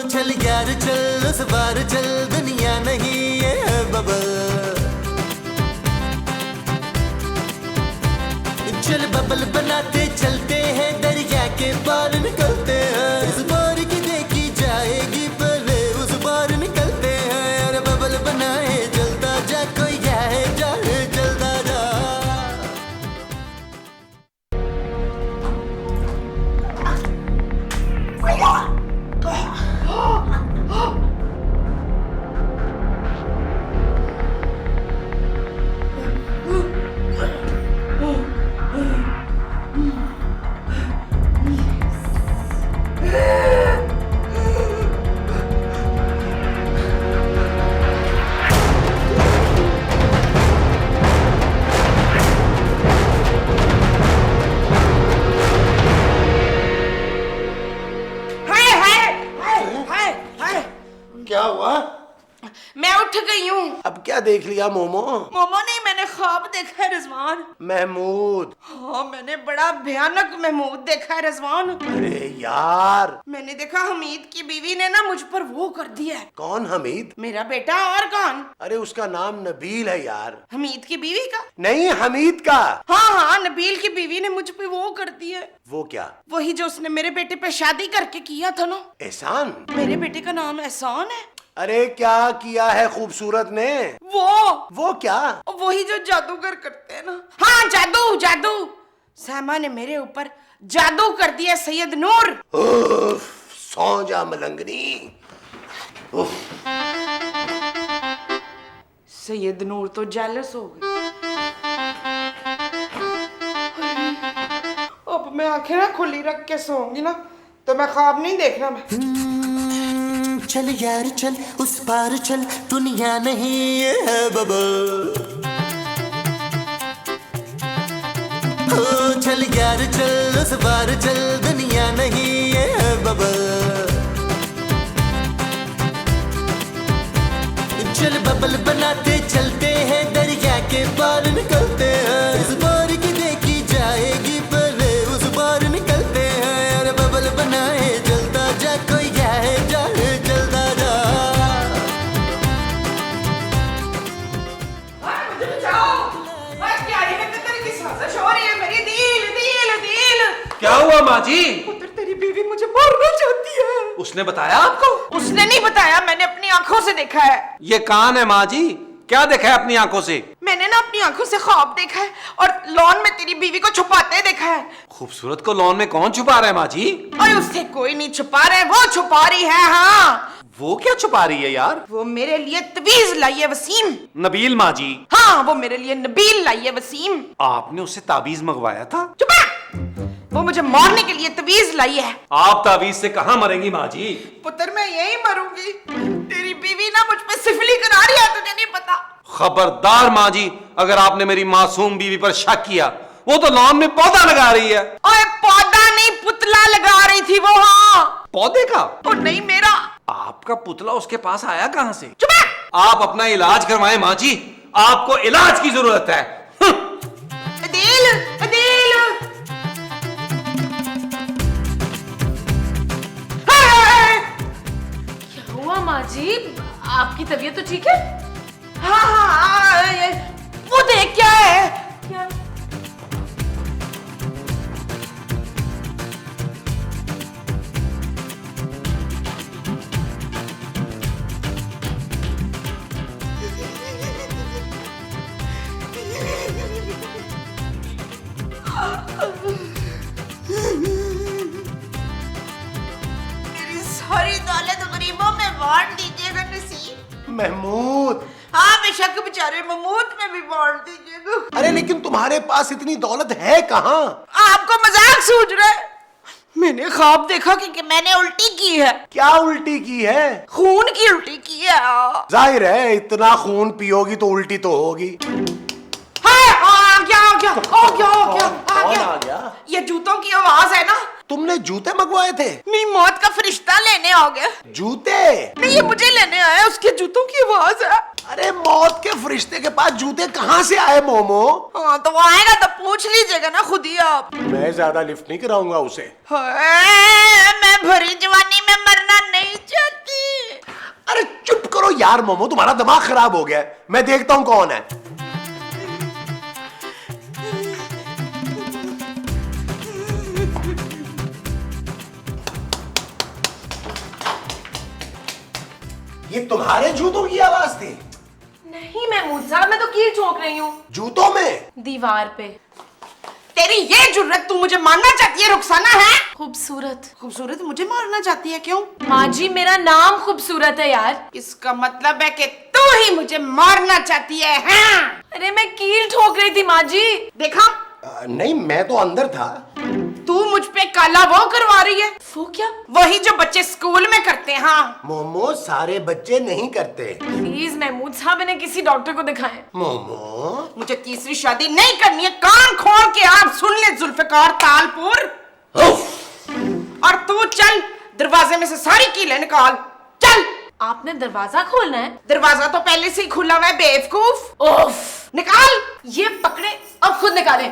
चल यार चल उस बार चल, दुनिया नहीं ये है बबल। चल बबल बनाते चलते हैं, दरिया के पार निकलते हैं। इस बार की देखी जाएगी पहले उस बार निकलते हैं। अरे बबल बनाए जलता जा, कोई जाए जाए जलता जा। क्या हुआ? मैं उठ गई हूँ। अब क्या देख लिया मोमो? मोमो नहीं, मैंने ख्वाब देखा है रिजवान। महमूद। हाँ, मैंने बड़ा भयानक महमूद देखा है रिजवान। अरे यार, मैंने देखा हमीद की बीवी ने ना मुझ पर वो कर दिया है। कौन हमीद? मेरा बेटा। और कौन? अरे उसका नाम नबील है यार। हमीद की बीवी का? नहीं, हमीद का। हाँ हाँ, नबील की बीवी ने मुझ पे वो कर दिया है। वो क्या? वही जो उसने मेरे बेटे पे शादी करके किया था ना। एहसान? मेरे बेटे का नाम एहसान है। अरे क्या किया है खूबसूरत ने? वो क्या? वही जो जादूगर करते हैं ना। हाँ, जादू जादू। सामा ने मेरे ऊपर जादू कर दिया सैयद नूर। सौ जा मलंगनी। सैयद नूर तो जेलस हो गई। अब मैं आंखें ना खुली रख के सोऊंगी ना तो मैं ख्वाब नहीं देखना। मैं चल यार चल उस पार चल, दुनिया नहीं ये है बबल। हो चल यार चल उस पार चल, दुनिया नहीं ये है बबल। चल बबल बनाते चलते हैं, दरिया के पार निकलते हैं। इस बार की देखी जाएगी पहले उस बार निकलते हैं। अरे बबल बनाए जलता जा, कोई जाए जाए जलता जा। मुझे बचाओ। क्या ये तेरी की साजिश हो रही है? मेरी दिल दिल दिल। क्या हुआ माँ जी? पुत्र, तेरी बीवी मुझे मारना चाहती है। उसने बताया आपको? उसने नहीं बताया, मैंने अपनी आंखों से देखा है। ये कान है माँ जी, क्या देखा है अपनी आंखों से? मैंने ना अपनी आंखों से ख्वाब देखा है और लॉन में तेरी बीवी को छुपाते देखा है। खूबसूरत को लॉन में कौन छुपा रहा है माँ जी? और उससे कोई नहीं छुपा रहा है, वो छुपा रही है। हाँ, वो क्या छुपा रही है यार? वो मेरे लिए तवीज लाई है वसीम। नबील माँ जी? हाँ, वो मेरे लिए नबील लाई है वसीम। आपने उससे ताबीज मंगवाया था? चुप रह! वो मुझे मारने के लिए तवीज लाई है। आप ताबीज से कहाँ मरेंगी माँ जी? पुत्र, मैं यही मरूंगी। तेरी बीवी ना मुझ पे सिफली करा रही है, तुझे नहीं पता। खबरदार माँ जी, अगर आपने मेरी मासूम बीवी पर शक किया, वो तो लॉन में पौधा लगा रही है। ओए, पौधा नहीं, पुतला लगा रही थी वो। हाँ, पौधे का? और नहीं मेरा। आपका पुतला उसके पास आया कहाँ से? चुप रह! आप अपना इलाज करवाएं माँ जी, आपको इलाज की जरूरत है। अदील, अदील। क्या हुआ माँ जी? आपकी तबीयत तो ठीक है? हाँ हाँ, वो देख क्या है? क्या? मेरी सारी दौलत गरीबों में बांट दीजिएगा नसीब। महमूद। हाँ, बेशक बेचारे महमूद में भी बांट दीजिएगा। अरे लेकिन तुम्हारे पास इतनी दौलत है कहाँ? आपको मजाक सूझ रहा है? मैंने ख्वाब देखा कि मैंने उल्टी की है। क्या उल्टी की है? खून की उल्टी की है। जाहिर है, इतना खून पियोगी तो उल्टी तो होगी। कौन आ गया? ये जूतों की आवाज है ना। तुमने जूते मंगवाए थे? नहीं, मौत का फरिश्ता लेने आ गया। जूते? नहीं, ये मुझे लेने आया, उसके जूतों की आवाज है। अरे मौत के फरिश्ते के पास जूते कहाँ से आए मोमो? हाँ, तो वो आएगा तो पूछ लीजिएगा ना खुद ही आप। मैं ज्यादा लिफ्ट नहीं कराऊंगा उसे। मैं भरी जवानी में मरना नहीं चाहती। यार मोमो, तुम्हारा दिमाग खराब हो गया है। मैं देखता हूं कौन है। ये तुम्हारे जूतों की आवाज थी? नहीं महमूद साहब, मैं तो कील ठोक रही हूँ जूतों में? दीवार पे। तेरी ये जुर्रत, तू मुझे मारना चाहती है रुखसाना? है खूबसूरत। खूबसूरत मुझे मारना चाहती है? क्यों? माँ जी मेरा नाम खूबसूरत है यार। इसका मतलब है कि तू ही मुझे मारना चाहती है? हाँ? अरे मैं कील ठोक रही थी माँ जी। देखा, नहीं, मैं तो अंदर था। तू मुझ पे काला वो करवा रही है। वो क्या? वही जो बच्चे स्कूल में करते हैं। हाँ, मोमो, सारे बच्चे नहीं करते। प्लीज महमूद साहब, इन्हें किसी डॉक्टर को दिखाएं। मोमो, मुझे तीसरी शादी नहीं करनी है। कान खोल के आप सुन ले जुल्फिकार तालपुर। और तू चल, दरवाजे में से सारी कीलें निकाल। चल। आपने दरवाजा खोलना है? दरवाजा तो पहले से ही खुला हुआ है बेवकूफ। ओफ, निकाल। ये पकड़े और खुद निकालें।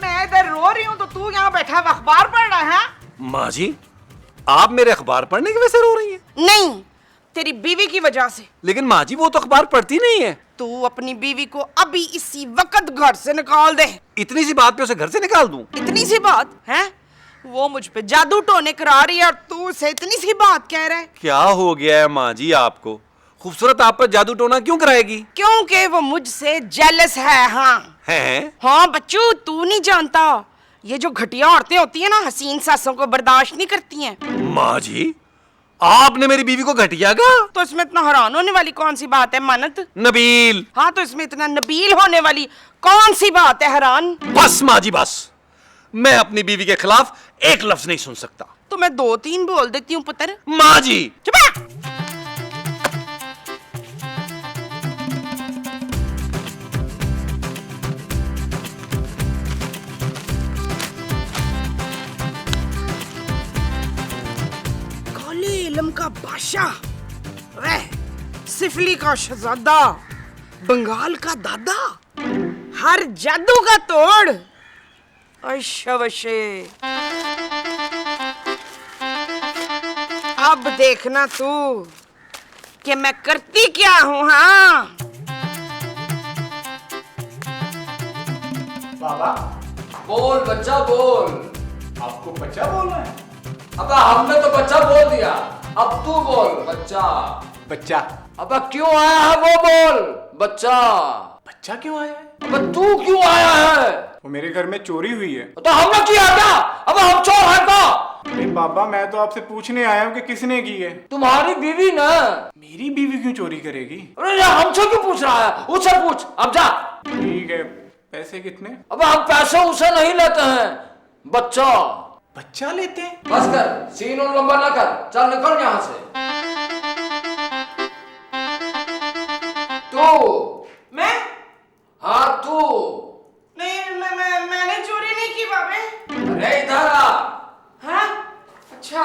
मैं इधर रो रही हूँ तो तू यहाँ बैठा अखबार पढ़ रहा है? माँ जी, आप मेरे अखबार पढ़ने की वजह से रो रही हैं? नहीं, तेरी बीवी की वजह से। लेकिन माँ जी, वो तो अखबार पढ़ती नहीं है। तू अपनी बीवी को अभी इसी वक्त घर से निकाल दे। इतनी सी बात पे उसे घर से निकाल दूं? इतनी सी बात है? वो मुझ पे जादू टोने करा रही है और तू उसे इतनी सी बात कह रहा है? क्या हो गया है माँ जी आपको? खूबसूरत आप पर जादू टोना क्यों कराएगी? क्योंकि वो मुझसे जेलस है। हाँ हैं? हाँ बच्चू, तू नहीं जानता, ये जो घटिया औरतें होती है ना, हसीन सासों को बर्दाश्त नहीं करती हैं। माँ जी, आपने मेरी बीवी को घटिया कहा? तो इसमें इतना हैरान होने वाली कौन सी बात है मानत? नबील। हाँ, तो इसमें इतना नबील होने वाली कौन सी बात है हैरान? बस माँ जी बस, मैं अपनी बीवी के खिलाफ एक लफ्ज नहीं सुन सकता। तो मैं 2-3 बोल देती हूँ पुत्र। माँ जी। चुप है। काले इल्म का बादशाह, वह सिफली का शहजादा, बंगाल का दादा, हर जादू का तोड़। अशवशे, अब देखना तू कि मैं करती क्या हूँ। हाँ, बाबा, बोल बच्चा बोल। आपको बच्चा बोलना है? अबे हमने तो बच्चा बोल दिया, अब तू बोल बच्चा। बच्चा? अबे क्यों आया है वो बोल बच्चा। बच्चा क्यों आया है? अबे तू क्यों आया है? वो मेरे घर में चोरी हुई है। तो हमने किया क्या? अबे हम चोर हैं क्या? अरे बाबा, मैं तो आपसे पूछने आया हूँ कि किसने की है। तुम्हारी बीवी ने। मेरी बीवी क्यों चोरी करेगी? अरे यार, हमसे क्यों पूछ रहा है? उससे पूछ, अब जा। ठीक है, पैसे कितने? अबे हम पैसे उसे नहीं लेते हैं बच्चा। बच्चा लेते हैं? बस कर, सीन और लंबा ना कर, चल निकल यहाँ से। तू। मैं? हाँ तू। नहीं, मैंने चोरी नहीं की बाबे। अरे इधर आ। हाँ? अच्छा।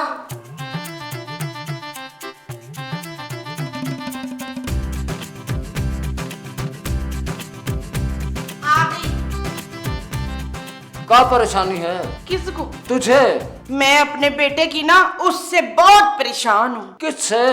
आ गई। क्या परेशानी है किसको? तुझे? मैं अपने बेटे की ना उससे बहुत परेशान हूँ। किससे?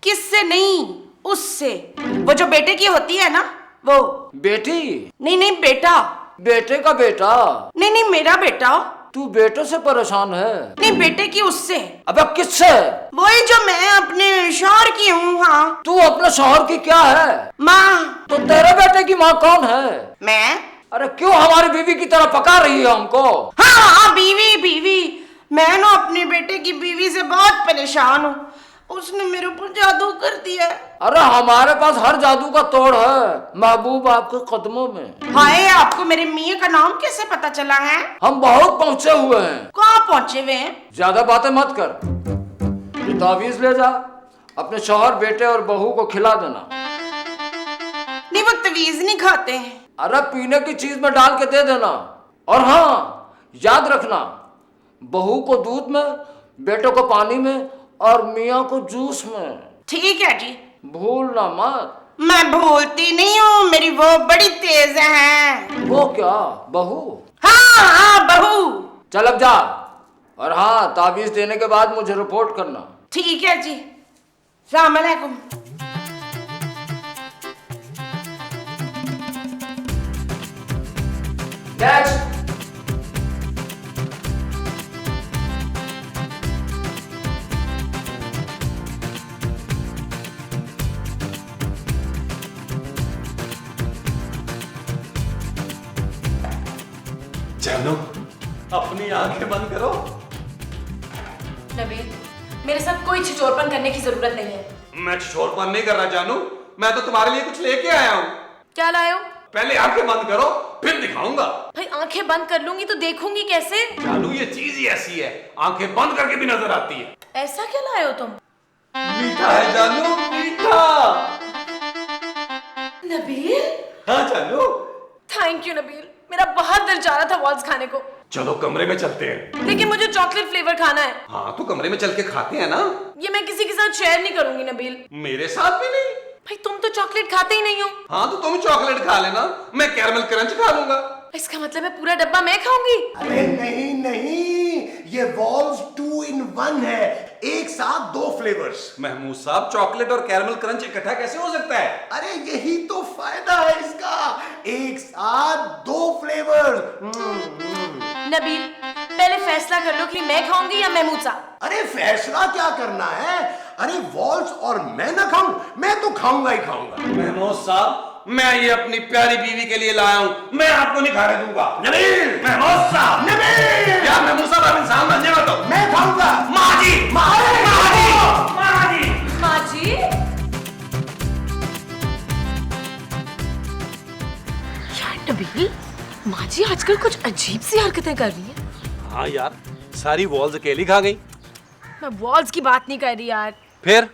किससे नहीं, उससे। वो जो बेटे की होती है ना, वो। बेटी? नहीं नहीं, बेटा। बेटे का बेटा? नहीं नहीं, मेरा बेटा। तू बेटे से परेशान है? नहीं, बेटे की उससे। अबे किससे? वही जो मैं अपने शौहर की हूँ। हाँ। तू अपने शौहर की क्या है? माँ। तो तेरे बेटे की माँ कौन है? मैं। अरे क्यों हमारी बीवी की तरह पका रही है हमको? हाँ हाँ, बीवी बीवी। मैं ना अपने बेटे की बीवी से बहुत परेशान हूँ, उसने मेरे ऊपर जादू कर दिया। अरे हमारे पास हर जादू का तोड़ है, महबूब आपके कदमों में। हाय, आपको मेरे मियाँ का नाम कैसे पता चला है? हम बहुत पहुंचे हुए हैं। कहाँ पहुँचे हुए हैं? ज्यादा बातें मत कर, ये तावीज ले जा, अपने शौहर, बेटे और बहू को खिला देना। तवीज नहीं खाते हैं। अरे पीने की चीज में डाल के दे देना। और हाँ, याद रखना, बहू को दूध में, बेटे को पानी में और मियाँ को जूस में। ठीक है जी। भूलना मत। मैं भूलती नहीं हूँ, मेरी वो बड़ी तेज है। वो क्या, बहू? हाँ हाँ बहू। चल अब जा। और हाँ, ताबीज देने के बाद मुझे रिपोर्ट करना। ठीक है जी। सलाम अलैकुम। नेक्स्ट। जानू, अपनी आंखें बंद करो। नबील, मेरे साथ कोई छिछोरपन करने की जरूरत नहीं है। मैं छिछोरपन नहीं कर रहा जानू, मैं तो तुम्हारे लिए कुछ लेके आया हूँ। क्या लाए हो? पहले आंखें बंद करो, फिर दिखाऊंगा। भाई आंखें बंद कर लूंगी तो देखूंगी कैसे? जानू, ये चीज ही ऐसी है, आंखें बंद करके भी नजर आती है। ऐसा क्या लाए हो तुम? मीठा है जानू, मीठा। नबील, हाँ जानू। थैंक यू नबील, मेरा बहुत दिल चाह रहा था वॉल्स खाने को, चलो कमरे में चलते हैं। लेकिन मुझे चॉकलेट फ्लेवर खाना है। हाँ तो कमरे में चल के खाते हैं ना। ये मैं किसी के साथ शेयर नहीं करूंगी नबील। मेरे साथ भी नहीं। भाई तुम तो चॉकलेट खाते ही नहीं हो। हाँ तो तुम चॉकलेट खा लेना, मैं कैरमल क्रंच खा लूंगा। इसका मतलब है पूरा डब्बा मैं खाऊंगी? अरे नहीं नहीं, ये वॉल्स 2 in 1 है, एक साथ 2 फ्लेवर्स। महमूद साहब, चॉकलेट और कैरमल क्रंच इकट्ठा कैसे हो सकता है? अरे यही तो फायदा है इसका, एक साथ 2 फ्लेवर। नबील, पहले फैसला कर लो कि मैं खाऊंगी या महमूद साहब। अरे फैसला क्या करना है? अरे वॉल्स और मैं ना खाऊं, मैं तो खाऊंगा ही खाऊंगा। महमूद साहब, मैं ये अपनी प्यारी बीवी के लिए लाया हूँ, मैं आपको नहीं खाने दूंगा। नबील! महमूद साहब! नबील! क्या महमूद साहब, आप इंसान बन जाएगा तो? मैं खाऊंगा। माँ जी! माँ जी! माँ जी, यार नबील, माँ जी आजकल कुछ अजीब सी हरकतें कर रही हैं। हाँ यार, सारी वॉल्स अकेली खा गई। मैं वॉल्स की बात नहीं कर रही यार। फिर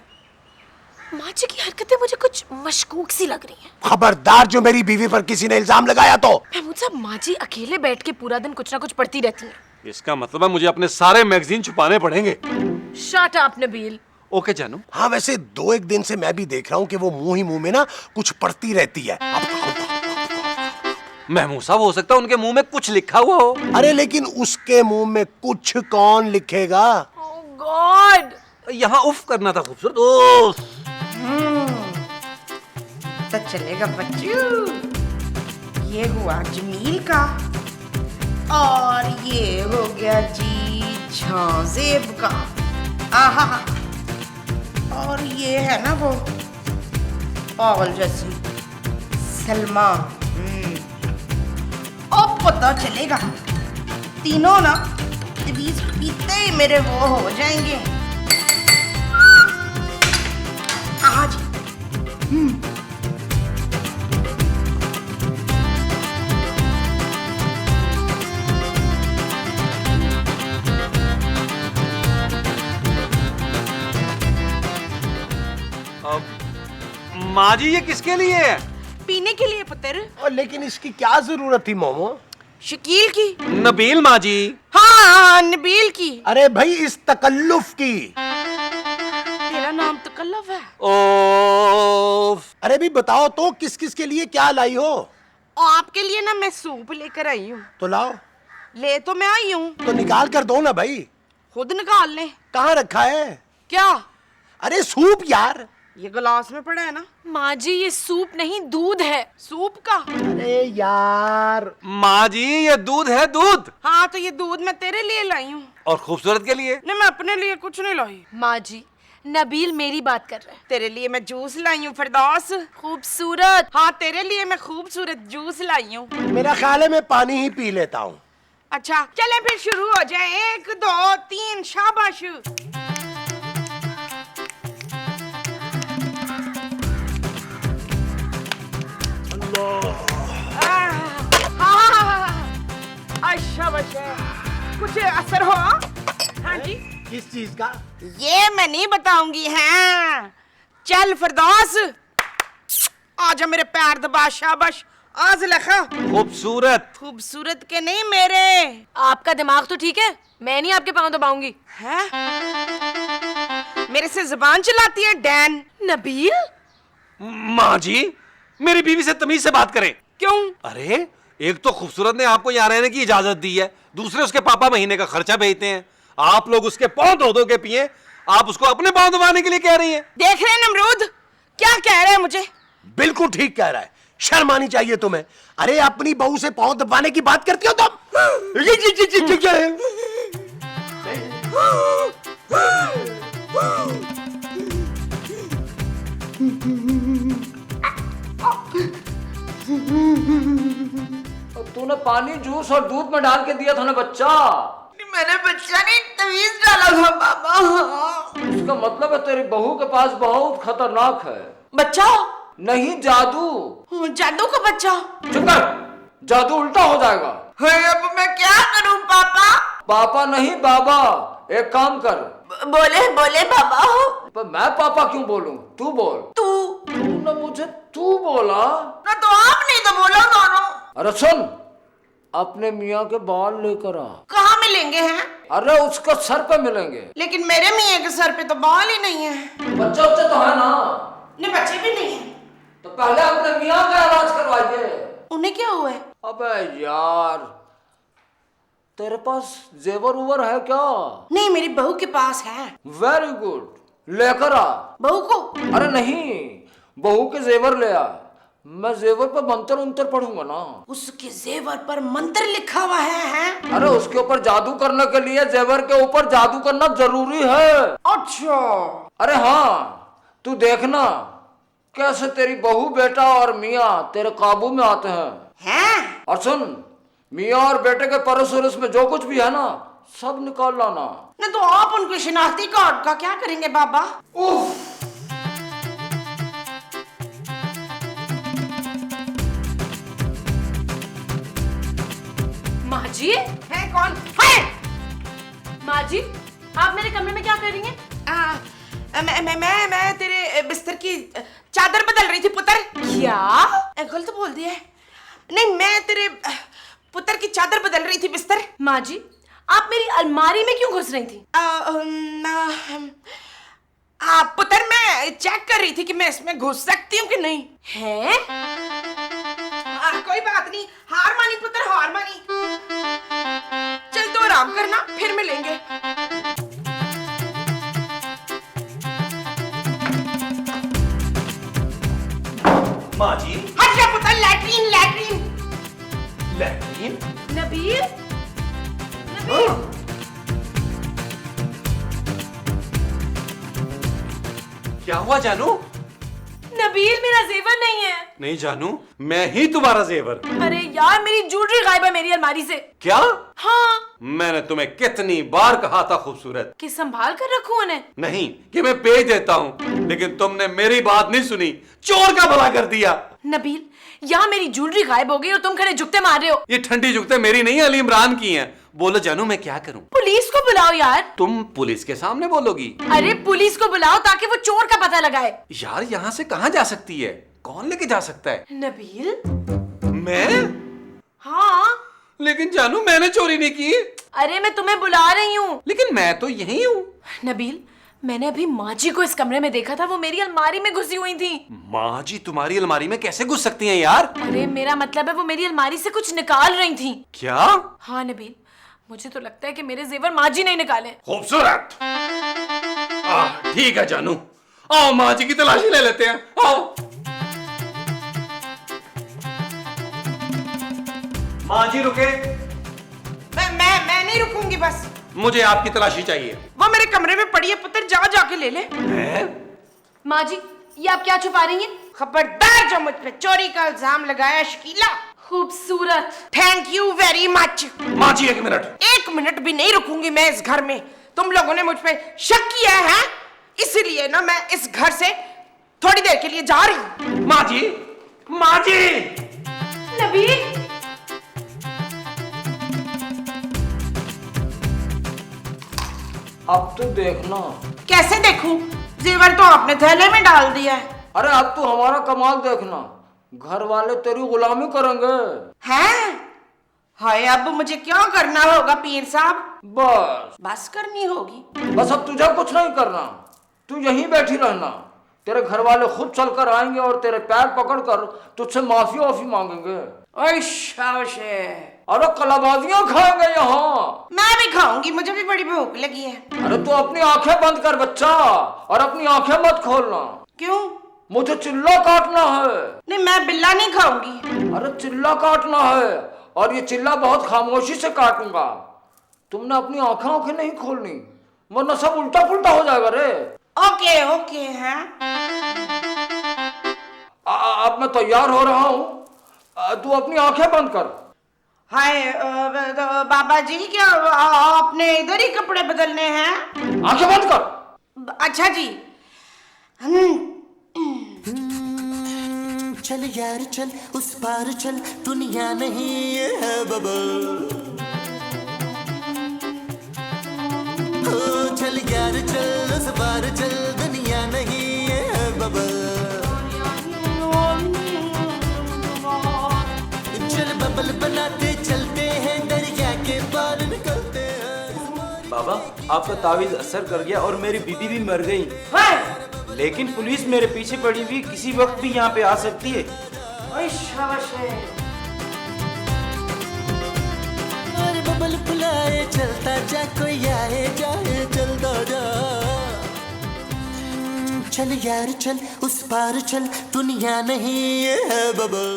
माँ जी की हरकतें मुझे कुछ मशकूक सी लग रही हैं। खबरदार, जो मेरी बीवी पर किसी ने इल्जाम लगाया तो। महमूद साहब, माँ जी अकेले बैठ के पूरा दिन कुछ ना कुछ पढ़ती रहती हैं। इसका मतलब है मुझे अपने सारे मैगजीन छुपाने पड़ेंगे। Shut up Nabeel. ओके जानू। हाँ वैसे 2-1 दिन से मैं भी देख रहा हूँ कि वो मुंह ही मुंह में ना कुछ पढ़ती रहती है। महमूद साहब, हो सकता है उनके मुंह में कुछ लिखा हुआ हो। अरे लेकिन उसके मुंह में कुछ कौन लिखेगा? ओह गॉड। यहाँ उफ करना था खूबसूरत। ओह, तो चलेगा बच्चू। ये हुआ जमील का, और ये हो गया जी झांजेब का। आहा, और ये है ना वो पागल जैसी सलमा। अब पता चलेगा, तीनों ना तवीज पीते ही मेरे वो हो जाएंगे। आज माँ जी, ये किसके लिए है? पीने के लिए पुत्र। और लेकिन इसकी क्या जरूरत थी मोमो? शकील की। नबील माँ जी। हाँ नबील की। अरे भाई इस तकल्लुफ की। तेरा नाम तकल्लुफ है? ओफ। अरे भी बताओ तो किस किस के लिए क्या लाई हो? आपके लिए ना मैं सूप लेकर आई हूँ। तो लाओ। ले तो मैं आई हूँ। तो निकाल कर दो ना भाई। खुद निकाल ले। कहाँ रखा है? क्या? अरे सूप यार। ये गिलास में पड़ा है ना। माँ जी, ये सूप नहीं दूध है। सूप का? अरे यार। माँ जी, ये दूध है, दूध। हाँ तो ये दूध मैं तेरे लिए लाई हूँ। और खूबसूरत के लिए? नहीं, मैं अपने लिए कुछ नहीं लाई। माँ जी, नबील मेरी बात कर रहा है। तेरे लिए मैं जूस लाई हूँ फिरदौस। खूबसूरत। हाँ तेरे लिए मैं खूबसूरत जूस लाई हूँ। मेरा ख्याल है मैं पानी ही पी लेता हूँ। अच्छा चले फिर शुरू हो जाए। 1 2 3 शाबाश। अच्छा बच्चे, कुछ असर हो? हाँ जी। किस चीज का? ये मैं नहीं बताऊंगी। हाँ चल फिरदौस, आजा मेरे पैर दबा, शाबाश। आज लखा खूबसूरत। खूबसूरत के नहीं मेरे। आपका दिमाग तो ठीक है, मैं नहीं आपके पाँव दबाऊंगी। है मेरे से जुबान चलाती है डैन। नबील माँ जी, मेरी बीवी से तमीज से बात करें। क्यों? अरे एक तो खूबसूरत ने आपको यहाँ रहने की इजाजत दी है, दूसरे उसके पापा महीने का खर्चा भेजते हैं। आप लोग उसके पाँव धो धो के पिए, आप उसको अपने पाँव दबाने के लिए कह रही हैं। देख रहे हैं नमरूद क्या कह रहे हैं मुझे? बिल्कुल ठीक कह रहा है, शर्म आनी चाहिए तुम्हें। अरे अपनी बहू से पांव दबाने की बात करती हो तुम? तूने पानी जूस और दूध में डाल के दिया था ना बच्चा। मैंने बच्चा नहीं तमीज डाला था बाबा। इसका मतलब है तेरी बहू के पास बहुत खतरनाक है। बच्चा नहीं, जादू। जादू का बच्चा? चुप कर, जादू उल्टा हो जाएगा। अब मैं क्या करूं पापा? पापा नहीं बाबा। एक काम कर। बोले बोले बाबा। पर मैं पापा क्यों बोलूं? तू बोल। तूने मुझे तू बोला ना, तो आप नहीं तो बोलो दोनों। अरे सुन, अपने मियाँ के बाल लेकर आ। कहाँ मिलेंगे हैं? अरे उसका सर पे मिलेंगे। लेकिन मेरे मियाँ के सर पे तो बाल ही नहीं है। बच्चा बच्चा तो है ना? नहीं, बच्चे भी नहीं है। तो पहले अपने मियाँ का इलाज करवाइए। उन्हें क्या हुआ है? अबे यार, तेरे पास जेवर उवर है क्या? नहीं, मेरी बहू के पास है। वेरी गुड, लेकर आ। बहू को? अरे नहीं, बहू के जेवर ले आ। मैं जेवर पर मंत्र उंतर पढ़ूंगा ना। उसके जेवर पर मंत्र लिखा हुआ है? अरे उसके ऊपर जादू करने के लिए जेवर के ऊपर जादू करना जरूरी है। अच्छा। अरे हाँ, तू देखना कैसे तेरी बहू बेटा और मियाँ तेरे काबू में आते हैं। और सुन, मियाँ और बेटे के परस उरस में जो कुछ भी है ना, सब निकाल लाना। नहीं तो आप उनके शिनाख्ती कार्ड का क्या करेंगे बाबा? उफ, माँ जी, है कौन? है माँ जी, आप मेरे कमरे में क्या कर रही हैं? मैं तेरे बिस्तर की चादर बदल रही थी पुत्र। क्या? गलत बोल दिया। नहीं, मैं तेरे पुत्र की चादर बदल रही थी बिस्तर। माँ जी, आप मेरी अलमारी में क्यों घुस रही थी? पुत्र मैं चेक कर रही थी कि मैं इसमें घुस सकती हूँ कि नहीं। हैं? कोई बात नहीं, हार मानी पुत्र, हार मानी। चल तो आराम करना, फिर मिलेंगे। माँ जी। हट जा पुत्र, latrine latrine. Latrine? Nabeel, Nabeel, क्या हुआ जानू? नबील, मेरा जेवर नहीं है। नहीं जानू, मैं ही तुम्हारा जेवर। अरे यार, मेरी ज्वेलरी गायब है मेरी अलमारी से। क्या? हाँ। मैंने तुम्हें कितनी बार कहा था खूबसूरत कि संभाल कर रखूं उन्हें। नहीं कि मैं भेज देता हूँ, लेकिन तुमने मेरी बात नहीं सुनी, चोर का भला कर दिया। नबील, यहाँ मेरी ज्वेलरी गायब हो गई और तुम खड़े जुगते मार रहे हो। ये ठंडी जुगते मेरी नहीं, अली इमरान की हैं। बोलो जानू, मैं क्या करूं? पुलिस को बुलाओ यार। तुम पुलिस के सामने बोलोगी? अरे पुलिस को बुलाओ ताकि वो चोर का पता लगाए। यार यहाँ से कहाँ जा सकती है? कौन लेके जा सकता है? नबील? मैं? हाँ। लेकिन जानू, मैंने चोरी नहीं की। अरे मैं तुम्हें बुला रही हूँ। लेकिन मैं तो यही हूँ। नबील, मैंने अभी माँ जी को इस कमरे में देखा था, वो मेरी अलमारी में घुसी हुई थी। माँ जी तुम्हारी अलमारी में कैसे घुस सकती हैं यार? अरे मेरा मतलब है वो मेरी अलमारी से कुछ निकाल रही थी। क्या? हाँ नबील, मुझे तो लगता है कि मेरे जेवर माँ जी नहीं निकाले। खूबसूरत। ठीक है जानू, आओ माँ जी की तलाशी ले लेते हैं। आओ। माँ जी रुके। मैं नहीं रुकूंगी, बस मुझे आपकी तलाशी चाहिए। वो मेरे कमरे में पड़ी है पुत्र, जाके ले ले। माँ जी, ये आप क्या छुपा रही हैं? खबरदार जो मुझ पे चोरी का इल्जाम लगाया शकीला। खूबसूरत। Thank you very much. माँ जी 1 मिनट। 1 मिनट भी नहीं रुकूंगी मैं इस घर में। तुम लोगों ने मुझ पे शक किया है, इसीलिए ना मैं इस घर से थोड़ी देर के लिए जा रही हूँ। माँ जी, माँ जी। नबील, अब तो देखना। कैसे देखूं? जेवर तो आपने थैले में डाल दिया है। अरे अब तू हमारा कमाल देखना, घर वाले तेरी गुलामी करेंगे। हैं? हाय अब मुझे क्या करना होगा पीर साहब? बस करनी होगी। बस अब तुझे कुछ नहीं करना, तू यहीं बैठी रहना। तेरे घर वाले खुद चलकर आएंगे और तेरे पैर पकड़कर तुझसे माफी वाफी मांगेंगे। ओए शाबाश। अरे कलाबाजियां खाएंगे यहाँ। मैं भी खाऊंगी, मुझे भी बड़ी भूख लगी है। अरे तू अपनी आंखें बंद कर बच्चा, और अपनी आंखें मत खोलना। क्यों? मुझे चिल्ला काटना है। नहीं, मैं बिल्ला नहीं खाऊंगी। अरे चिल्ला काटना है, और ये चिल्ला बहुत खामोशी से काटूंगा। तुमने अपनी आंखें नहीं खोलनी, वरना सब उल्टा पुल्टा हो जाएगा रे। ओके ओके है। अब मैं तैयार हो रहा हूँ, तू अपनी आंखें बंद कर। हाय बाबा जी, क्या आपने इधर ही कपड़े बदलने हैं? आंखें बंद कर। अच्छा जी। चल यार चल उस पार चल, दुनिया नहीं ये है बबल। ओ चल यार चल उस पार चल, दुनिया नहीं ये है बबल। चल बबल बनाते चलते हैं, दरिया के पार निकलते हैं। बाबा, आपका तावीज असर कर गया और मेरी बीबी भी मर गई। लेकिन पुलिस मेरे पीछे पड़ी हुई, किसी वक्त भी यहाँ पे आ सकती है। ओए शाबाश। और बबल बुलाए चलता जा, कोई आए जाए चलता जा। चल यार चल उस पार चल, दुनिया नहीं ये है बबल।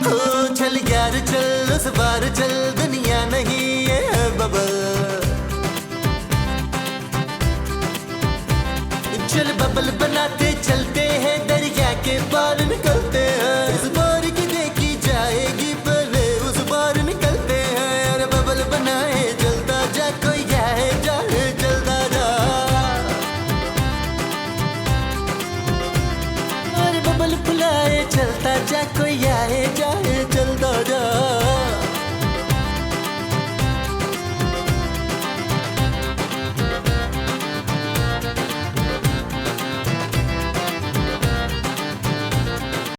ओ चल यार चल उस पार चल, दुनिया नहीं ये है बबल। चल बबल बनाते चलते हैं, दरिया के पार निकलते हैं। इस बार की देखी जाएगी, पहले उस बार निकलते हैं। अरे बबल बनाए चलता जा, कोई आए जाए चलता जा। अरे बबल बुलाए चलता जा, कोई